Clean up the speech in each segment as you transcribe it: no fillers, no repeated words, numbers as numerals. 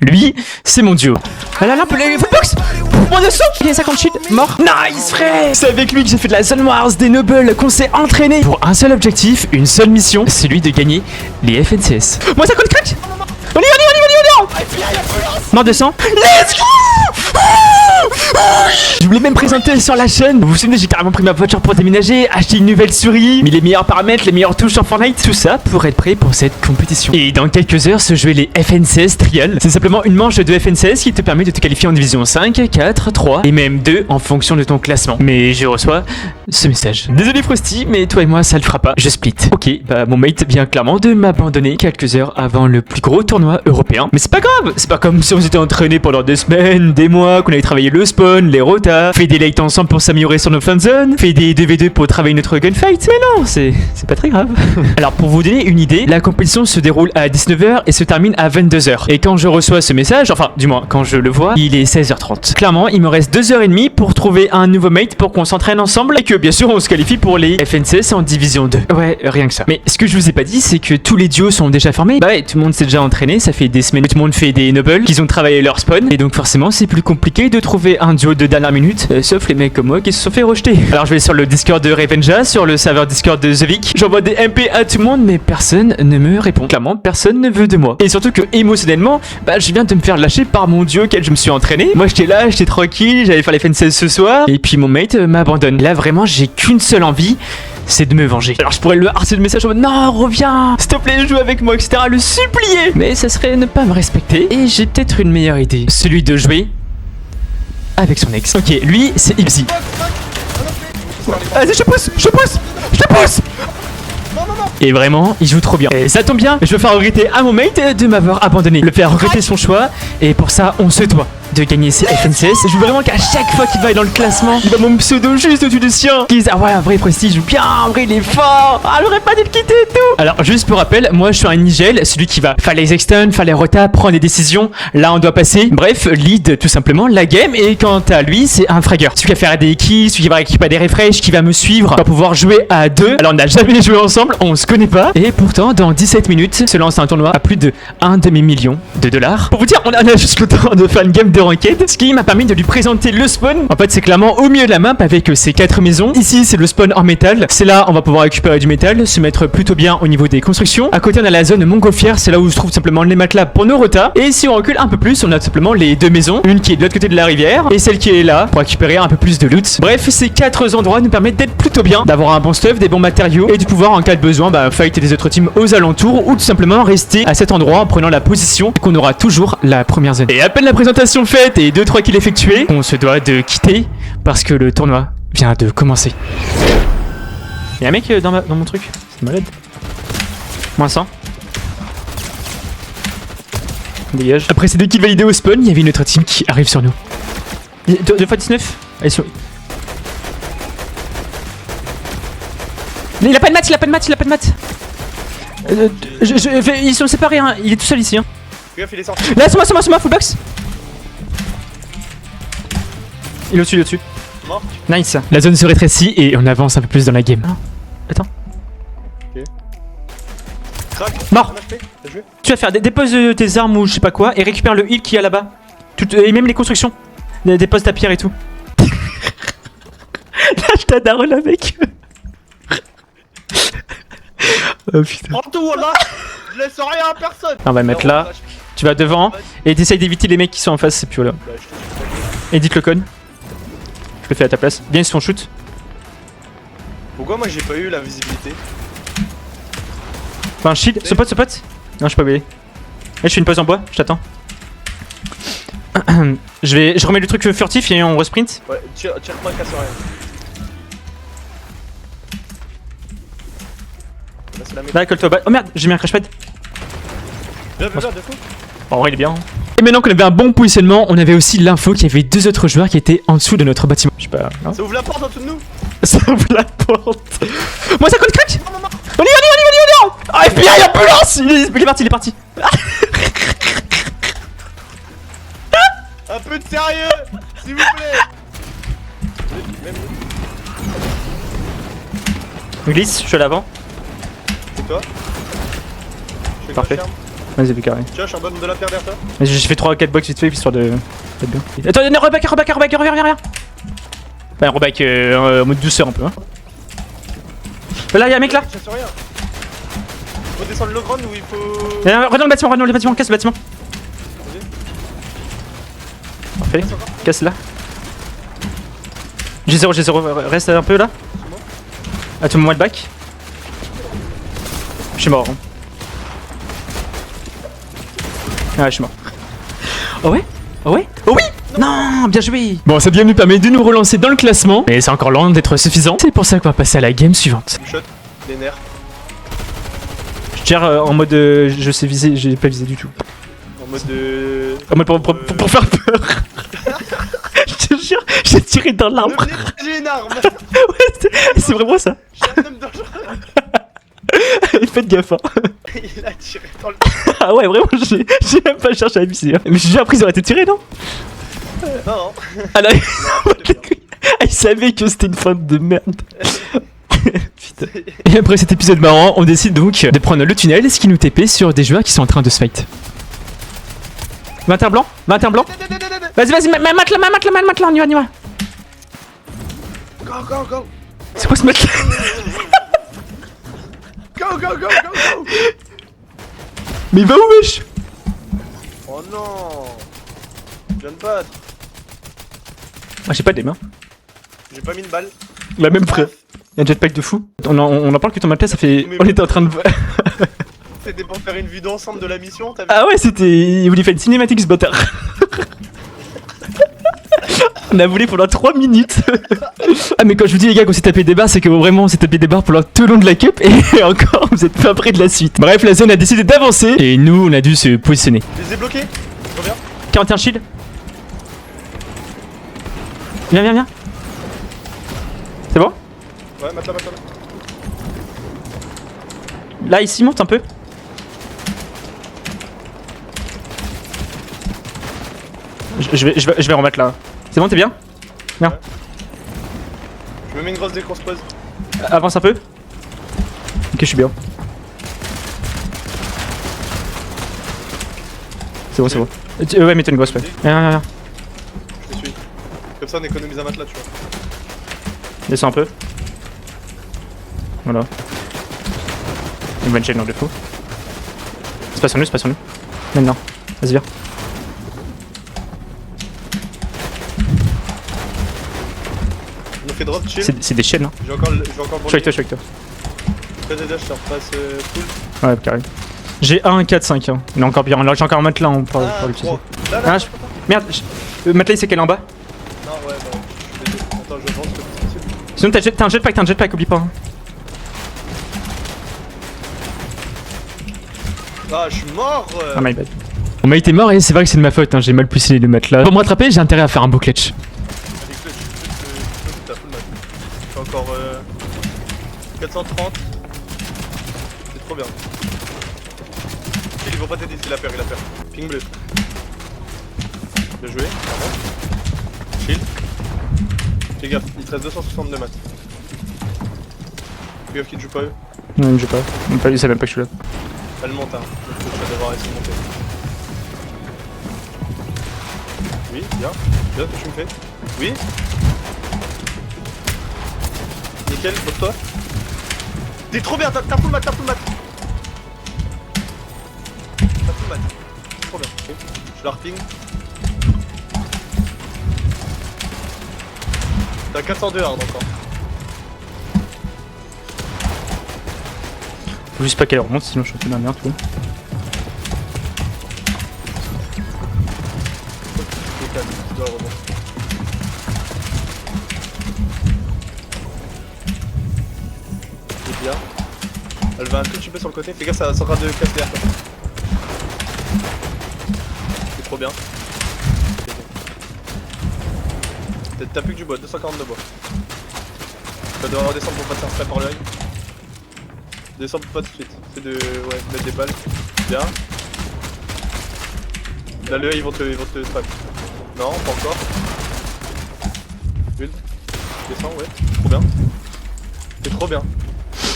Lui, c'est mon duo. Ah là là, les footbox. Moins de 100. Il y a 50 shield, mort. Nice frère. C'est avec lui que j'ai fait de la Zone Wars, des Nobles, qu'on s'est entraîné pour un seul objectif, une seule mission, celui de gagner les FNCS. Moins 50 crack. On y va. Mort de 100. Let's go. Je voulais même présenter sur la chaîne. Vous vous souvenez, j'ai carrément pris ma voiture pour déménager, acheté une nouvelle souris, mis les meilleurs paramètres, les meilleures touches sur Fortnite, tout ça pour être prêt pour cette compétition. Et dans quelques heures se jouer les FNCS Trial. C'est simplement une manche de FNCS qui te permet de te qualifier en division 5, 4, 3 et même 2 en fonction de ton classement. Mais je reçois ce message. Désolé Frosty, mais toi et moi ça le fera pas. Je split. Ok, bah mon mate vient clairement de m'abandonner quelques heures avant le plus gros tournoi européen. Mais c'est pas grave, c'est pas comme si on s'était entraîné pendant des semaines, des mois, qu'on avait travaillé le spawn, les rotas, fait des lates ensemble pour s'améliorer sur nos fan zones, fait des 2v2 pour travailler notre gunfight. Mais non, c'est pas très grave. Alors pour vous donner une idée, la compétition se déroule à 19h et se termine à 22h. Et quand je reçois ce message, enfin du moins quand je le vois, il est 16h30. Clairement, il me reste 2h30 pour trouver un nouveau mate pour qu'on s'entraîne ensemble et que bien sûr on se qualifie pour les FNCS en division 2. Ouais, rien que ça. Mais ce que je vous ai pas dit, c'est que tous les duos sont déjà formés. Bah ouais, tout le monde s'est déjà entraîné, ça fait des semaines que tout le monde fait des nobles, qu'ils ont travaillé leur spawn. Et donc forcément c'est plus compliqué de trouver un duo de dernière minute, sauf les mecs comme moi qui se sont fait rejeter. Alors je vais sur le Discord de Revenja, sur le serveur Discord de The Vic, j'envoie des MP à tout le monde mais personne ne me répond. Clairement personne ne veut de moi. Et surtout que émotionnellement, bah je viens de me faire lâcher par mon duo auquel je me suis entraîné. Moi j'étais là, j'étais tranquille, j'allais faire les FNCS ce soir et puis mon mate m'abandonne. Là vraiment j'ai qu'une seule envie, c'est de me venger. Alors je pourrais le harceler de message en mode non reviens, s'il te plaît joue avec moi etc, le supplier. Mais ça serait ne pas me respecter et j'ai peut-être une meilleure idée, celui de jouer avec son ex. Ok, lui c'est Ibzy. Vas-y je pousse. Et vraiment, il joue trop bien. Et ça tombe bien, je veux faire regretter à mon mate de m'avoir abandonné. Le faire regretter son choix. Et pour ça, on se doit de gagner ces FNCS. Je veux vraiment qu'à chaque fois qu'il va dans le classement, il va mon pseudo juste au-dessus du sien. Qu'ils disent ah ouais, un vrai prestige, joue bien, un vrai il est fort. Ah, j'aurais pas dû le quitter et tout. Alors, juste pour rappel, moi je suis un Nigel, celui qui va faire les extends, faire les rotas, prendre des décisions. Là, on doit passer. Bref, lead tout simplement la game. Et quant à lui, c'est un fragueur. Celui qui va faire des kills, celui qui va récupérer des refresh, qui va me suivre, va pouvoir jouer à deux. Alors, on n'a jamais joué ensemble, on se connaît pas. Et pourtant, dans 17 minutes, se lance un tournoi à plus de 1 demi-million de dollars. Pour vous dire, on a juste le temps de faire une game de ranked, ce qui m'a permis de lui présenter le spawn. En fait, c'est clairement au milieu de la map avec ses 4 maisons. Ici, c'est le spawn en métal. C'est là, on va pouvoir récupérer du métal, se mettre plutôt bien au niveau des constructions. À côté, on a la zone montgolfière, c'est là où se trouvent simplement les matelas pour nos rotas. Et si on recule un peu plus, on a tout simplement les deux maisons, une qui est de l'autre côté de la rivière et celle qui est là pour récupérer un peu plus de loot. Bref, ces 4 endroits nous permettent d'être plutôt bien, d'avoir un bon stuff, des bons matériaux et de pouvoir en cas de besoin fight des autres teams aux alentours ou tout simplement rester à cet endroit en prenant la position qu'on aura toujours la première zone. Et à peine la présentation faite et 2-3 kills effectués, on se doit de quitter parce que le tournoi vient de commencer. Y'a un mec dans mon truc, c'est malade. Moins 100. Dégage. Après ces 2 kills validés au spawn, il y avait une autre team qui arrive sur nous. 2x19. Allez sur... Il a pas de mat, il a pas de mat. Ils sont séparés, hein. Il est tout seul ici. Hein. Là, c'est moi, full box. Il est au-dessus, Mort. Nice. La zone se rétrécit et on avance un peu plus dans la game. Attends. Ok. Crac. Mort. Tu vas faire dépose tes armes ou je sais pas quoi et récupère le heal qu'il y a là-bas. Et même les constructions. Dépose ta pierre et tout. Lâche ta daronne avec. Oh putain. Prends tout là. Je laisse rien à personne. On va le mettre là. Tu vas devant et t'essayes d'éviter les mecs qui sont en face, c'est plus là. Édite le con. Je le fais à ta place. Viens sur ton shoot. Pourquoi moi j'ai pas eu la visibilité? Enfin, shield. Ce pote. Non, je peux pas y aller. Je fais une pause en bois, je t'attends. Je remets le truc furtif et on resprint. Ouais, tire-moi casse rien. Là, colle-toi bas. Oh merde, j'ai mis un crashpad. Bien, de fou. En vrai, il est bien. Et maintenant qu'on avait un bon positionnement, on avait aussi l'info qu'il y avait 2 autres joueurs qui étaient en dessous de notre bâtiment. Je sais pas. Non, ça ouvre la porte en dessous de nous. ça ouvre la porte. Moi, ça compte crack. On y va. Ah, FBI, ambulance. Il est parti. Un peu de sérieux, s'il vous plaît. Glisse, je suis à l'avant. C'est toi. Parfait. Vas-y, le carré. Tu vois, je suis en bonne de la paire derrière toi. Vas-y, j'ai fait 3 4 box vite fait, histoire de. D'être bien. Attends, reback, reviens. Bah, reback en mode douceur un peu, hein. Là, y'a un mec là. Je sais rien. Faut descendre le grand ou il faut. Rentre dans le bâtiment, casse le bâtiment. Parfait, casse là. J'ai 0, reste un peu là. Attends-moi le back. Je suis mort. Hein. Ah, je suis mort. Oh ouais? Oh ouais? Oh oui! Non, bien joué! Bon, cette game nous permet de nous relancer dans le classement, mais c'est encore loin d'être suffisant. C'est pour ça qu'on va passer à la game suivante. Shot, les nerfs. Je tire en mode je sais viser, j'ai pas visé du tout. En mode de. En mode pour faire peur. Je te jure, j'ai tiré dans l'arbre. J'ai une arme. Ouais, c'est vraiment ça. Je suis un homme dangereux. Faites gaffe, hein. Il a tiré dans le. Ah ouais, vraiment, j'ai même pas cherché à viser. Hein. Mais j'ai déjà appris, ils auraient été tirés, non? Non. Ah là, ah, il savait que c'était une feinte de merde. Putain. Et après cet épisode marrant, on décide donc de prendre le tunnel, ce qui nous TP sur des joueurs qui sont en train de se fight. 21 blanc. Vas-y, mate là, on y va. Go. C'est quoi ce mec là? Go. Mais il va où, wesh? Oh non. Je viens de battre. Ah, j'ai pas des mains. J'ai pas mis une balle. La même frère. Y'a un jetpack de fou. On en parle que ton matelas, ça fait. On était en train de. C'était pour faire une vue d'ensemble de la mission, t'as vu? Ah ouais, c'était. Il voulait faire une cinématique ce bâtard. On a volé pendant 3 minutes. Ah mais quand je vous dis les gars qu'on s'est tapé des barres, c'est que vraiment on s'est tapé des barres pendant tout le long de la cup et encore vous êtes pas près de la suite. Bref, la zone a décidé d'avancer et nous on a dû se positionner. Je les ai bloqués. Trop bien. 41 shield. Viens. C'est bon? Ouais, matelas. Là ici monte un peu. Je vais remettre là. C'est bon, t'es bien? Bien. Ouais. Je me mets une grosse dès qu'on se pose. Avance un peu. Ok, je suis bien. C'est bon. Ouais, mets-toi une grosse, ouais. Viens. Je te suis. Comme ça on économise un matelas, tu vois. Descends un peu. Voilà. Une bonne chaîne en défaut. C'est pas sur nous. Maintenant. Vas-y, viens. On nous fait drop, chill. C'est des chaînes, hein. Je vais encore Je suis avec toi. Fais des dash, je te repasse full. Ouais, carré. J'ai 1, 4, 5. Hein. Il est encore bien. Là, j'ai encore un matelas hein, pour l'utiliser. Là, Ah, merde, le matelas il sait qu'elle est en bas. Non, ouais, bah. Attends, je pense que c'est possible. Sinon, t'as un jetpack, oublie pas. Hein. Ah, je suis mort. Ah, my bad. On m'a été mort et c'est vrai que c'est de ma faute, hein. J'ai mal poussé le matelas. Pour me rattraper, j'ai intérêt à faire un beau clutch. T'as full match. Je fais encore 430. C'est trop bien. Ils vont pas t'aider, il a peur. Ping bleu. Bien joué, vraiment. Chill. Fais gaffe, il te reste 262 maths. Fais gaffe qu'il te joue pas eux. Non, j'ai pas. Il sait même pas que je suis là. Elle monte, hein. Donc tu vas devoir essayer de monter. Oui, bien. Bien ce que tu me fais. Oui. Nickel, pose-toi. T'es trop bien, t'as full mat. T'as full mat. Trop bien. Ok. Je la reping. T'as 402 hard encore. Faut juste pas qu'elle remonte, sinon je suis dans la merde, tu vois. C'est bien. Elle va un tout petit peu sur le côté. Fais gaffe, ça sera de casse derrière toi. C'est trop bien. T'as plus que du bois, 240 de bois. Tu vas devoir redescendre pour pas te faire spray par l'œil. Descends pas tout de suite. C'est de mettre des balles. Bien. Là le ils vont te spam. Non, pas encore. Build. Descends, ouais. Trop bien. C'est trop bien.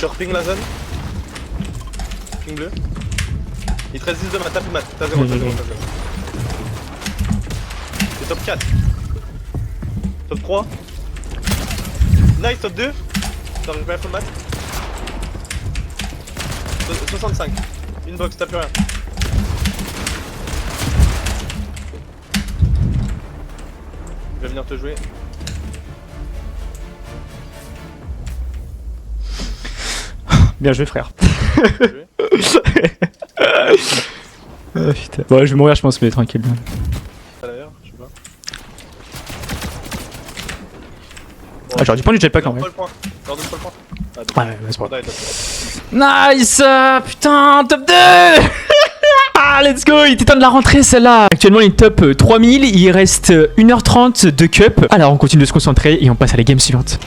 Je reping la zone. Ping bleu. Il te reste 10 de mat, tape une mat. T'as 0, t'as 0, t'as 0. C'est top 4. Top 3. Nice, top 2. T'arrives pas à full mat. 65. Une box, t'as plus rien. Je vais venir te jouer. Bien joué, frère. Bien joué. Ah putain. Ouais, je vais mourir, je pense, mais tranquille. T'as l'air, je sais pas. Ah, j'aurais dû prendre du jetpack en vrai. Pas le point. Leur donne pas le point. Ouais, c'est pas grave. Top 3. Nice. Putain, top 2. Ah, let's go. Il était temps de la rentrée, celle-là. Actuellement, il est top 3000. Il reste 1h30 de cup. Alors, on continue de se concentrer et on passe à la game suivante.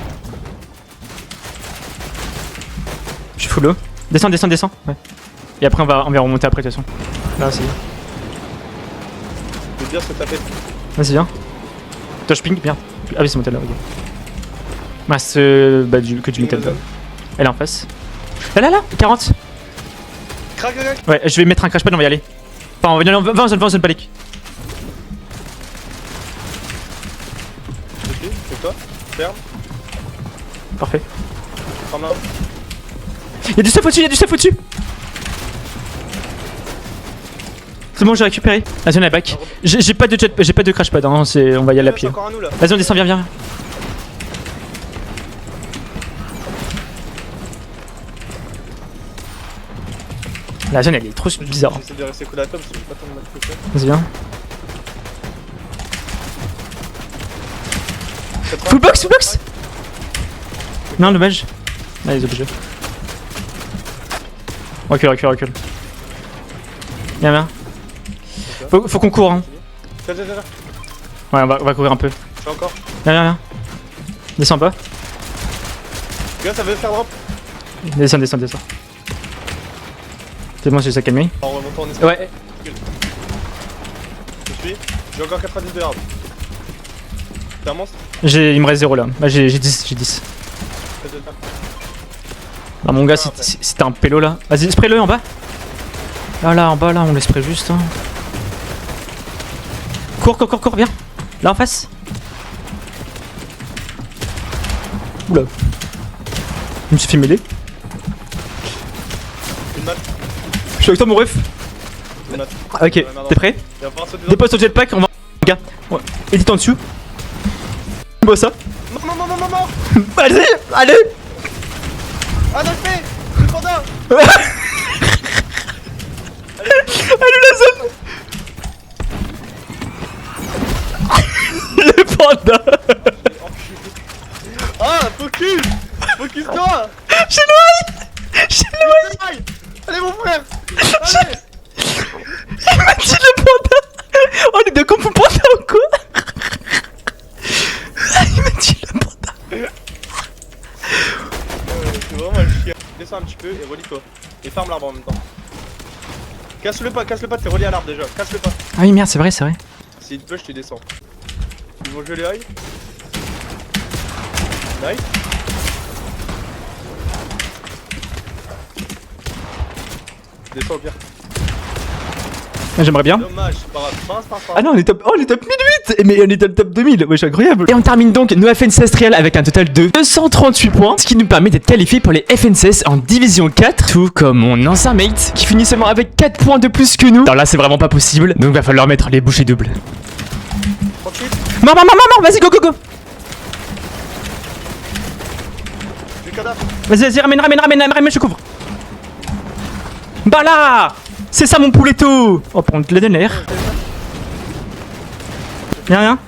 Je suis full low. Descends, descends, descends. Ouais. Et après, on va remonter après, de toute façon. Là, c'est bien. Je veux dire ce que t'as fait. Vas-y, viens. Toi, je ping, merde. Ah oui, c'est mon tel là, ok. Bah, bah, que du metal. Elle est en face. Là, là, là, 40. Crac, crac, crac. Ouais, je vais mettre un crash pad, on va y aller. Enfin, on va en zone panique. Ok, c'est toi. Ferme. Parfait. Ferme là. Y'a du stuff au-dessus, y'a du stuff au-dessus. C'est bon, j'ai récupéré. La zone est back. J'ai pas de jet, j'ai pas de crash pad, hein, on va y aller à pied. Encore à nous là. Vas-y, on descend, viens, viens. La zone elle est trop bizarre. J'essaie de rester cool à top parce que j'ai pas tant de match que ça. Vas-y, viens. Full box, full box. Non, dommage. Allez, les objets. Recule, recule, recule. Viens, viens. Faut qu'on court, hein. Tiens, tiens, tiens. Ouais, on va courir un peu. Je suis encore. Viens, viens, viens. Descends pas. Gars, ça veut faire drop. Descends, descends, descends. C'est bon, j'ai ça calmé. En remontant en escalier. Ouais. Je suis. J'ai encore 90 de hard. T'es un monstre. Il me reste 0 là. Bah, j'ai 10, j'ai 10. Ah, mon gars, c'était un pélo là. Vas-y, spray-le en bas. Là, en bas, là, on le spray juste. Hein. Cours, cours, cours, cours, viens. Là en face. Oula. Je me suis fait mêler. Une mat. Je suis avec toi, mon ref. Une mat. Ok, t'es prêt? Il va falloir sauter dedans. Dépose ton jetpack, on va. Regarde. Ouais. Edite en dessous. Moi ça. Non, non, non, non, non. Allez, allez. Ah non, je fais. Le panda. Allez, la zone. Le panda. Ah, focus. Focus-toi. J'ai noyé. J'ai noyé. Allez, mon frère. Allez. Il m'a dit le panda. Oh, les deux qu'on peut panda ou quoi? Il m'a dit le panda. C'est vraiment le chien. Descends un petit peu et relie-toi. Et ferme l'arbre en même temps. Casse-le pas, t'es relié à l'arbre déjà. Casse-le pas. Ah oui, merde, c'est vrai, c'est vrai. S'il te push, tu descends. Ils vont jouer les high. Nice. Descends au pire. J'aimerais bien. Dommage, c'est pas grave. Pince. Ah non, on est top 1008. Mais on est dans le top 2000. Wesh, incroyable. Et on termine donc nos FNCS Trial avec un total de 238 points, ce qui nous permet d'être qualifiés pour les FNCS en division 4, tout comme mon ancien mate qui finit seulement avec 4 points de plus que nous. Alors là, c'est vraiment pas possible, donc va falloir mettre les bouchées doubles. 38. Mort, vas-y, go. Du cadavre. Vas-y, ramène, je couvre. Bah là, c'est ça mon pouletto. Oh, prends de la l'air. Rien.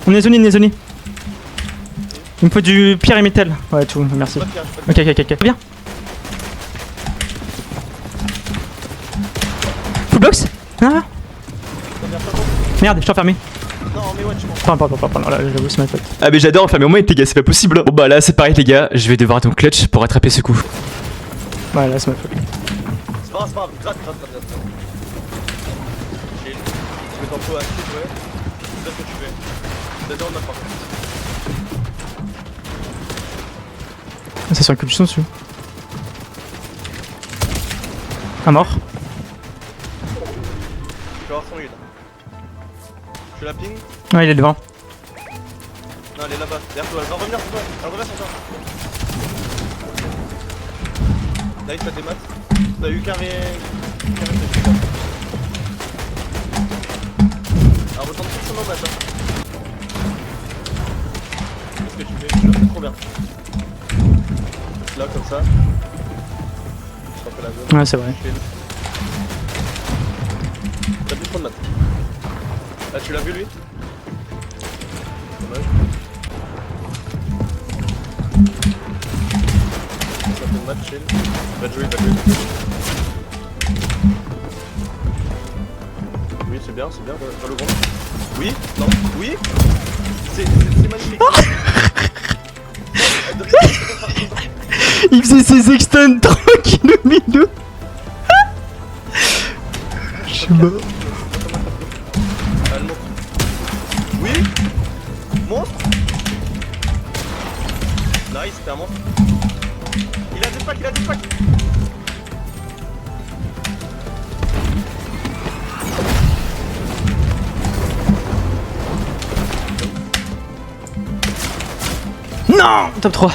On est zoné, Il me faut du pierre et métal. Ouais, tout, merci. Ok. Viens. Full box. Ah. Merde, je suis enfermé. Non, mais ouais, tu m'en Pardon, là, j'avoue, c'est ma faute. Ah, mais j'adore enfermer au moins, les gars, c'est pas possible. Bon, bah là, c'est pareil, les gars, je vais devoir donc clutch pour attraper ce coup. Ouais, là, c'est ma faute. C'est pas grave, gratte. Chill. Tu mets ton pot à chill, ouais. C'est ce que tu fais. Dedans, on a pas. Ça sent le coup du son dessus. Un mort. Je vais avoir son heal. Tu la ping? Ouais, il est devant. Non, elle est là-bas. Derrière toi, elle va revenir sur toi. Elle revient sur toi. Nice, t'as des maths. T'as eu carré. Alors, retourne tout sur nos maths. Hein. Qu'est-ce que tu fais? Tu fais trop bien. Là, comme ça. Je rappelle la zone. Ouais, c'est vrai. T'as plus trop de maths. Ah, tu l'as vu lui? Dommage. Ça fait le match, chill. Va te jouer, va te jouer. Oui, c'est bien, va le grand. Oui, non, oui. C'est magnifique. Il faisait ses extends tranquille au milieu. Je suis mort. Elle monte. Oui. Monstre. Nice, c'était un monstre. Il a des packs, Non. Top 3.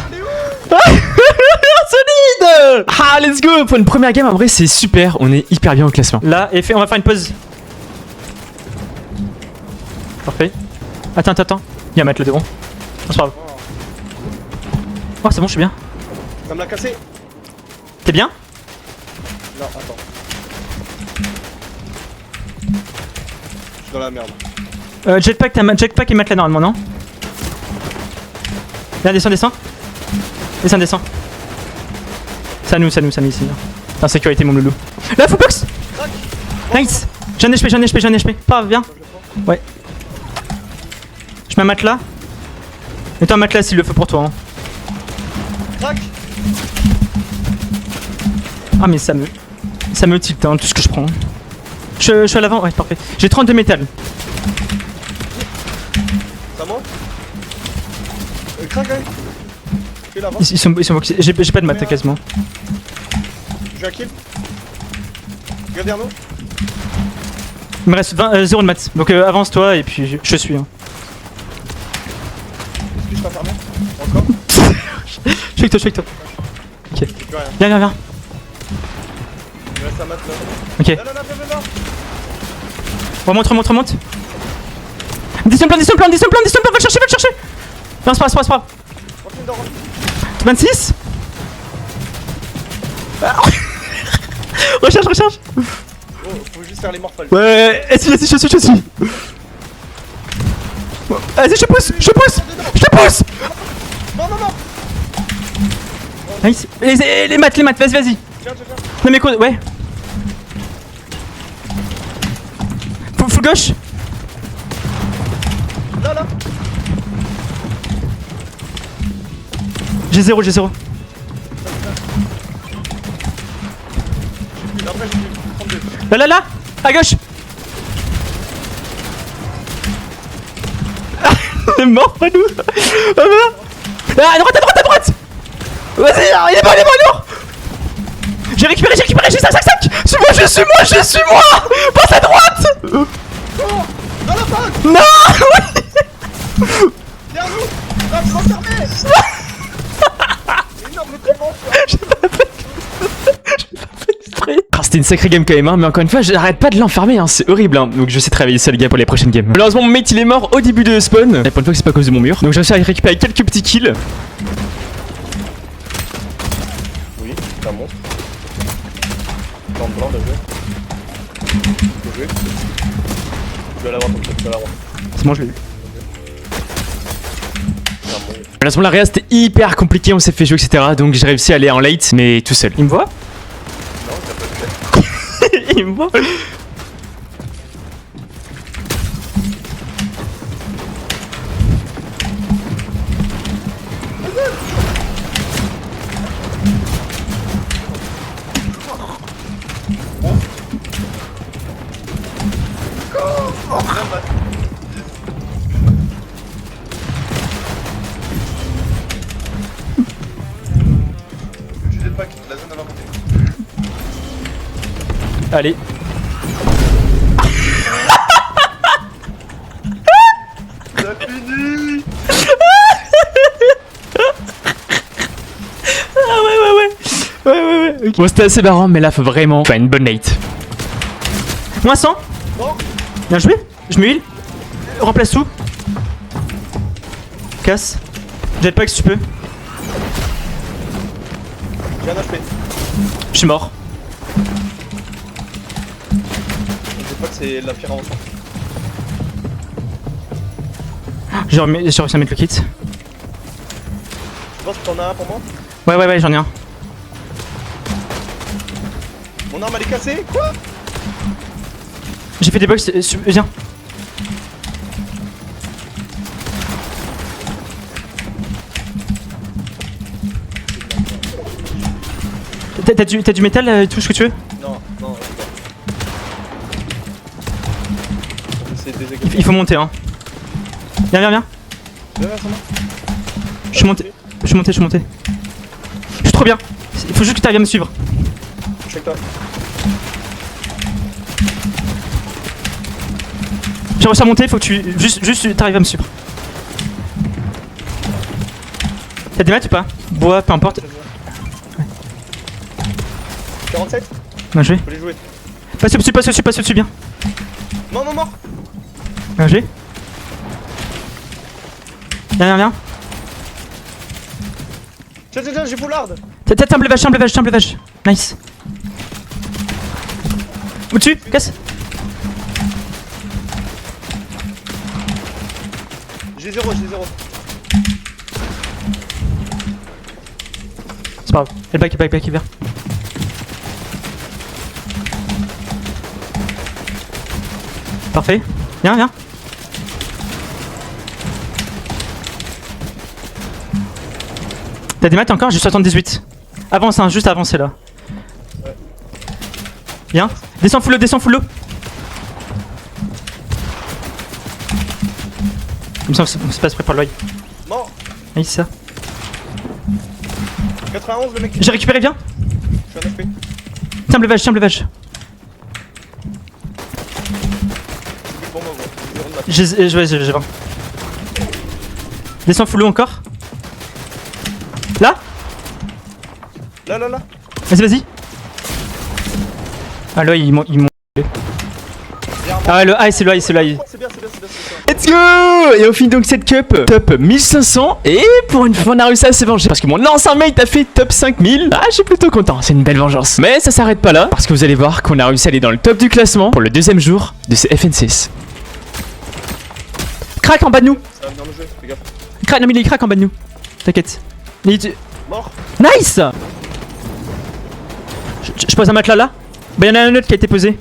Solide. Ah, let's go. Pour une première game, en vrai, c'est super. On est hyper bien au classement. Là, on va faire une pause. Parfait. Attends. Il y a un mètre là devant. Oh, c'est pas grave. Oh, c'est bon, je suis bien. Ça me l'a cassé. T'es bien? Non, attends. Je suis dans la merde. Jetpack, t'as jetpack et matelas normalement, non? Là, descends. Descends. C'est à nous ici. Là. En sécurité, mon loulou. Là, Footbox! Nice! J'ai un HP. Pas, viens. Ouais. Je mets un matelas. Mets-toi un matelas s'il le faut pour toi. Hein. Crac. Ah, mais ça me tilt, hein, tout ce que je prends. Je suis à l'avant, ouais, parfait. J'ai 32 métal. Ça monte. Crac, hein. Fais l'avant. Ils sont boxés. J'ai pas de mat quasiment. J'ai un kill. Regarde derrière nous. Il me reste 0 de mat. Donc avance-toi et puis je suis. Hein. Est-ce que je t'enferme? Encore? Je suis avec toi. Ok. J'ai plus rien. Viens. Il me reste un mat là. Ok. Là. Remonte. Descends plan, va le chercher. Non, c'est pas grave. Rentre dedans. 26. Ah. Recharge. Oh, faut juste faire les morphales. Ouais, vas-y, je suis. Vas-y, je pousse. Non. Nice. Les maths, vas-y. Tiens. Non mais quoi, ouais. Full gauche. Là. J'ai 0. Après, j'ai plus 32. Là, à gauche. C'est mort, pas nous. À droite. Vas-y, il est mort. J'ai récupéré, j'ai 5. Suis-moi. Passe à droite. Oh, dans la panne. Non. Derrière nous. Ah, je suis enfermé. Énorme prévention. Ah, c'était une sacrée game quand même, hein, mais encore une fois, j'arrête pas de l'enfermer, hein, c'est horrible. Hein, donc je sais travailler ça, les gars, pour les prochaines games. Malheureusement, mon mate il est mort au début de spawn. Et pour une fois que c'est pas à cause de mon mur. Donc j'ai réussi à récupérer quelques petits kills. Oui, c'est un monstre. Dans le blanc, bien joué. Tu vas l'avoir comme ça, C'est bon, je l'ai eu. À ce moment-là, Réa, c'était hyper compliqué, on s'est fait jouer, etc. Donc j'ai réussi à aller en late, mais tout seul. Il me voit? Non, t'as pas de fait. Il me voit. Tu sais pas que la zone elle va monter. Allez. C'est fini. Ah ouais. Okay. Bon, c'était assez marrant, mais là, faut vraiment faire une bonne night. Moins 100. Non. Bien joué. Je me heal. Remplace tout. Casse. Jetpack si tu peux. J'ai un HP. Je suis mort. Je sais pas que c'est la pire aventure. J'ai réussi à mettre le kit. Tu penses que t'en as un pour moi? Ouais, j'en ai un. Mon arme elle est cassée? Quoi? J'ai fait des bugs. Viens. T'as du métal, tout ce que tu veux? Non, c'est pas. C'est des équipes. Il faut monter, hein. Viens. Viens, c'est moi. Je suis monté. Je suis monté. Je suis trop bien. Il faut juste que tu arrives à me suivre. Je suis avec toi. J'ai réussi à monter, faut que tu. Juste t'arrives à me suivre. T'as des maths ou pas? Bois, peu importe. 47? Bien joué. Faut les jouer. Passe au-dessus, bien. Non, mort. Bien joué. Viens. Tiens, j'ai full hard. T'as un blevage. Nice. Au-dessus, casse. J'ai 0. C'est pas grave. Et back, vert. Parfait. Viens. T'as des maths encore? J'ai 78. Avance, hein, juste avancer là. Ouais. Viens. Descends full low. Il me semble qu'on se passe près par l'œil. Mort. Nice ça. 91 le mec. J'ai récupéré, viens. Je suis un HP. Tiens, blevage. C'est plus pour moi, gros. J'ai 20. Descends full low encore. Là. Là. Vas-y. Ah là, ils m'ont. Ah le high, c'est le high. C'est bien. Let's go! Et on finit donc cette cup top 1500. Et pour une fois, on a réussi à se venger. Parce que mon ancien mate a fait top 5000. Ah, je suis plutôt content. C'est une belle vengeance. Mais ça s'arrête pas là. Parce que vous allez voir qu'on a réussi à aller dans le top du classement pour le deuxième jour de ce FN6. Crac en bas de nous. Ça va venir le jeu, fais gaffe. Non, mais il craque en bas de nous. T'inquiète. Mort. Nice! Je pose un matelas là. Bah y'en a un autre qui a été posé.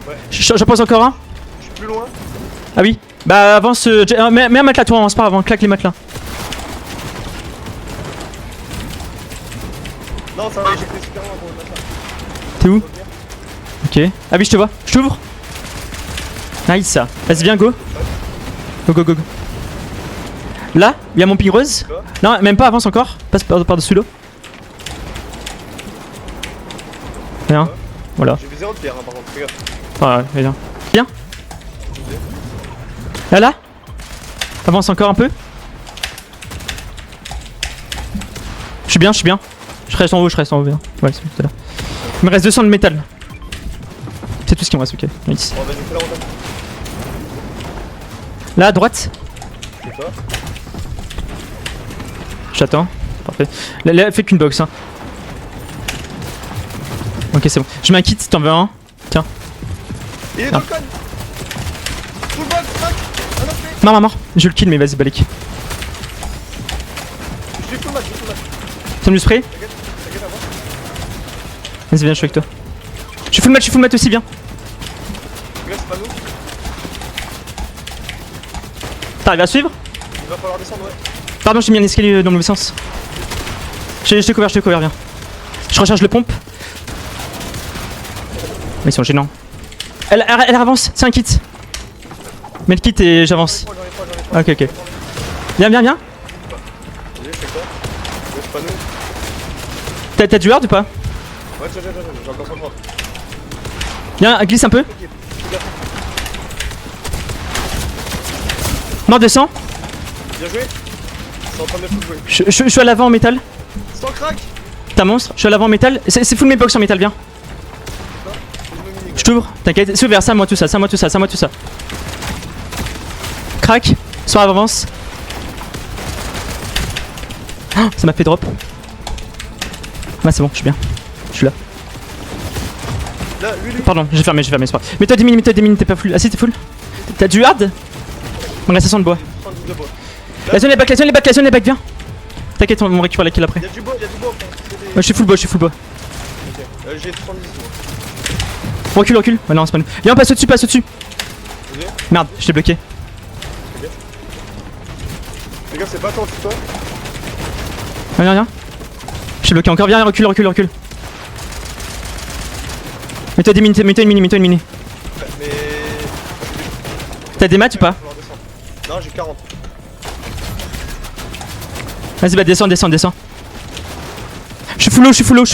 Ouais. J'en pose encore un. Je suis plus loin. Ah oui. Bah avance. Mets un matelas toi, avance pas avant. Claque les matelas. Non, ça va, j'ai fait super loin pour le matin. T'es où? Ok. Ah oui, je te vois. Je t'ouvre. Nice. Vas-y, viens, go. Go. Là, il y a mon ping rose. Quoi? Non, même pas, avance encore. Passe par-dessus l'eau. Viens. Voilà. J'ai vu 0 de pierre, hein, par contre, fais gaffe. Ouais, viens. Viens. Là. Avance encore un peu. Je suis bien. Je reste en haut, bien. Ouais, c'est là. Il me reste 200 de métal. C'est tout ce qui me reste, ok. Nice. Bon, vas-y, fais la route. Là, à droite. C'est toi. J'attends. Parfait. Là, fait qu'une box, hein. Ok, c'est bon. Je mets un kit si t'en veux un. Tiens. Il est dans le con. Full box, fuck. Mort. Je le kill, mais vas-y, balik. Je suis full match. Tiens du spray. T'inquiète à moi. Vas-y, viens, je suis avec toi. Je suis full match aussi, viens. Regarde, c'est pas nous. T'arrives à suivre? Il va falloir descendre, ouais. Pardon, j'ai mis un escalier dans le mauvais sens. Je te couvre, viens. Je recharge le pompe. Mais ils sont gênants. Elle avance, c'est un kit. Mets le kit et j'avance. J'en ai pas. Ok. Viens. Vas-y, je fais quoi? C'est pas nous. T'as du hard ou pas? Ouais, tiens, j'ai encore 130. Viens, glisse un peu. Ok. Mort 200. Bien joué. C'est en train de me full jouer. Je suis à l'avant en métal. Sans crack. T'as monstre. Je suis à l'avant en métal. C'est full mes box en métal, viens. Je t'ouvre, t'inquiète. C'est ouvert, ça, moi tout ça, ça, moi tout ça, ça, moi tout ça. Crac. Soit avance. Oh, ça m'a fait drop. Ah, c'est bon, je suis bien. Je suis là. Là, lui. Pardon, j'ai fermé, c'est pas grave. Mets-toi des mini, t'es pas full. Ah si, t'es full. T'as du hard. On reste à 100 de bois. 70 de bois. La zone est back, la zone est back, viens. T'inquiète, on va récupérer la kill après. Y'a du bois, frère. Ouais, je suis full bois, Ok. J'ai 70 moi. Recule. Ouais, non, c'est pas nous. Viens, passe au-dessus. Ok. Merde, je t'ai bloqué. Les gars, c'est pas tant que toi. Viens. Je t'ai bloqué encore, viens, recule. Mets-toi une mini. Mais. T'as des maths ou pas? Non, j'ai 40. Vas-y, bah descends. Je suis full low.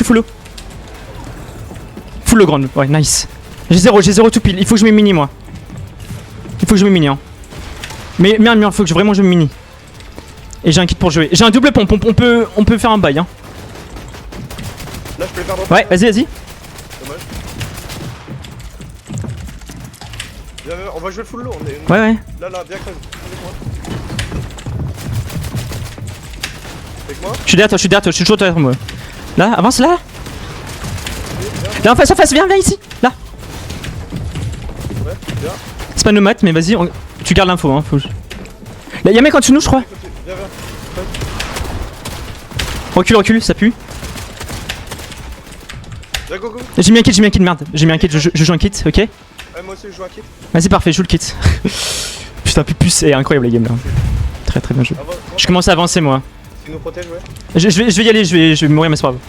Full low grand, ouais, nice. J'ai zéro tout pile, il faut que je mets mini moi. Hein. Mais merde, faut que vraiment je mets mini. Et j'ai un kit pour jouer. J'ai un double pompe, on peut faire un bail hein. Là, je peux le faire drop. Ouais, vas-y. Dommage. Viens, on va jouer full low. Ouais. Là, bien creuse. Avec moi. Je suis derrière toi, je suis toujours derrière moi. Là, avance là. Là en face, viens ici. Là. Ouais, bien. C'est pas nos maths, mais vas-y, tu gardes l'info hein. Là, y'a un mec en dessous de nous, je crois. Viens. Recule, ça pue. Viens, go. J'ai mis un kit, merde. J'ai mis un kit, je joue un kit, ok. Ouais, moi aussi, je joue un kit. Vas-y, parfait, je joue le kit. Putain, puce, c'est incroyable la game là. Très bien joué. Je commence à avancer moi. Il nous protège, ouais. Je vais y aller, je vais mourir, mais c'est pas grave.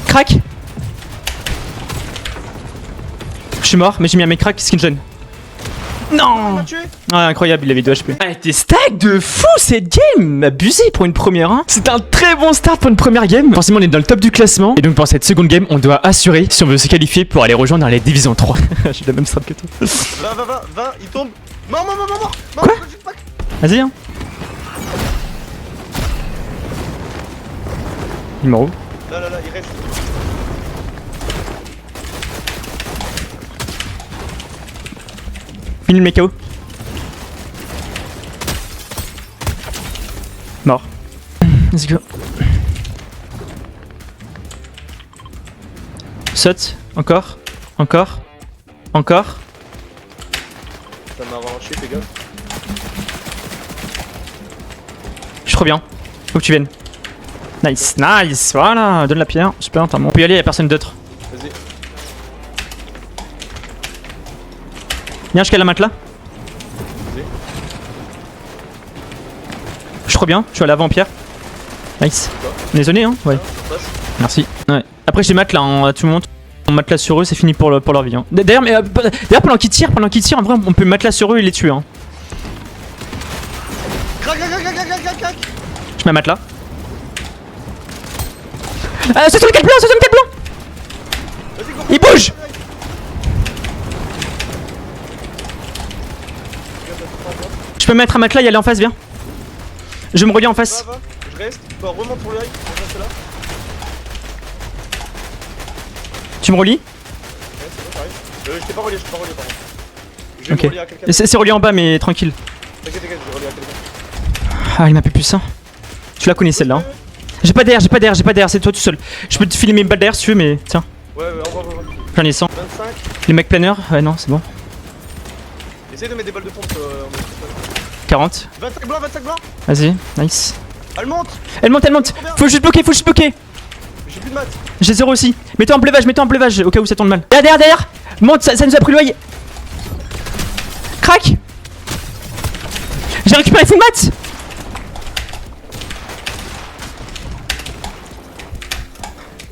Crac. Je suis mort, mais j'ai mis un mec crack skin jeune. Non. m'a tué. Ouais, incroyable, il avait 2 HP. Ah, t'es stack de fou cette game. Abusé pour une première, hein. C'est un très bon start pour une première game. Forcément, on est dans le top du classement. Et donc, pour cette seconde game, on doit assurer si on veut se qualifier pour aller rejoindre les divisions 3. J'ai la même strat que toi. Va, il tombe. Mort. Quoi? Vas-y, hein. Numéro. Là, il reste. Fini le mec KO. Mort. Let's go. Saute. Encore. Ça m'a arraché, fais gaffe. Je suis trop bien. Faut que tu viennes. Nice. Voilà. Donne la pierre. Super, t'as bon. On peut y aller, y'a personne d'autre. Vas-y. Viens, je cale la matelas. Vas-y. Je suis trop bien. Je suis à l'avant, Pierre. Nice. Désolé, hein. Ouais. Passe. Merci. Ouais. Après, j'ai matelas. À tout le monde. On matelas sur eux, c'est fini pour leur vie. Hein. D'ailleurs, pendant qu'ils tirent, en vrai, on peut matelas sur eux et les tuer. Hein. Crac. Je mets un matelas. C'est sur le 4 blanc, Vas-y, go. Il bouge. Je peux mettre un matelas et aller en face, viens. Je me relie en face. Va. Je reste. Bah, remonte pour le high. On reste là. Tu me relis. Ouais, c'est bon, j'arrive. Je t'ai pas relié, par contre. Je vais Ok. me relier à quelqu'un. C'est relié en bas, mais tranquille. T'inquiète, je vais relier à quelqu'un. Ah, il m'a plus puissant. Tu la connais celle-là. Hein. J'ai pas d'air, c'est toi tout seul. Je peux te filer mes balles d'air si tu veux, mais tiens. Ouais, on va. J'en ai 100. 25. Les mecs planeurs, ouais, non, c'est bon. Essaye de mettre des balles de pompe. 40. 25 blancs. Vas-y, nice. Elle monte. Elle monte. Faut juste bloquer. J'ai plus de maths. J'ai 0 aussi. Mets-toi en bleuvage au cas où ça tourne mal. Derrière. Monte, ça nous a pris l'oeil. Crac. J'ai récupéré full mat.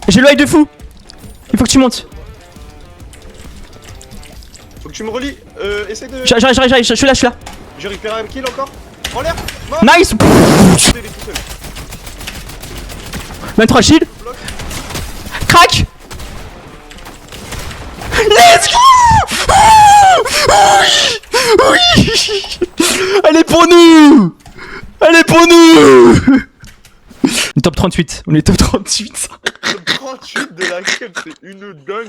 J'ai l'oeil de fou. Il faut que tu montes. Faut que tu me relis. Essaye de. J'arrive, je suis là. J'ai récupéré un kill encore. En l'air. Mort. Nice. Il est tout seul. 23 shield. Crac. top 38. On est top 38. Le 38 de la game, c'est une dinguerie.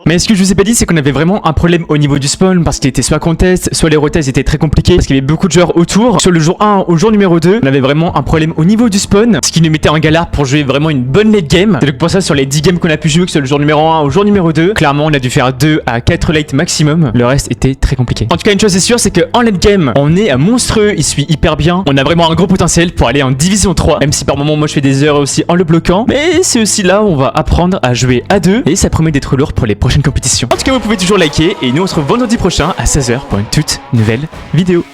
Mais ce que je vous ai pas dit, c'est qu'on avait vraiment un problème au niveau du spawn parce qu'il était soit contest, soit les rotations étaient très compliqués parce qu'il y avait beaucoup de joueurs autour. Sur le jour 1 au jour numéro 2, on avait vraiment un problème au niveau du spawn, ce qui nous mettait en galère pour jouer vraiment une bonne late game. C'est donc pour ça sur les 10 games qu'on a pu jouer, que sur le jour numéro 1 au jour numéro 2, clairement on a dû faire 2 à 4 late maximum. Le reste était très compliqué. En tout cas, une chose est sûre, c'est que en late game, on est monstrueux, il suit hyper bien. On a vraiment un gros potentiel pour aller en division 3, même si par moment moi je fais des erreurs aussi en le bloquant. Mais c'est aussi là où on va apprendre à jouer à 2 et ça promet d'être lourd pour les prochaines compétitions. En tout cas, vous pouvez toujours liker et nous on se retrouve vendredi prochain à 16h pour une toute nouvelle vidéo.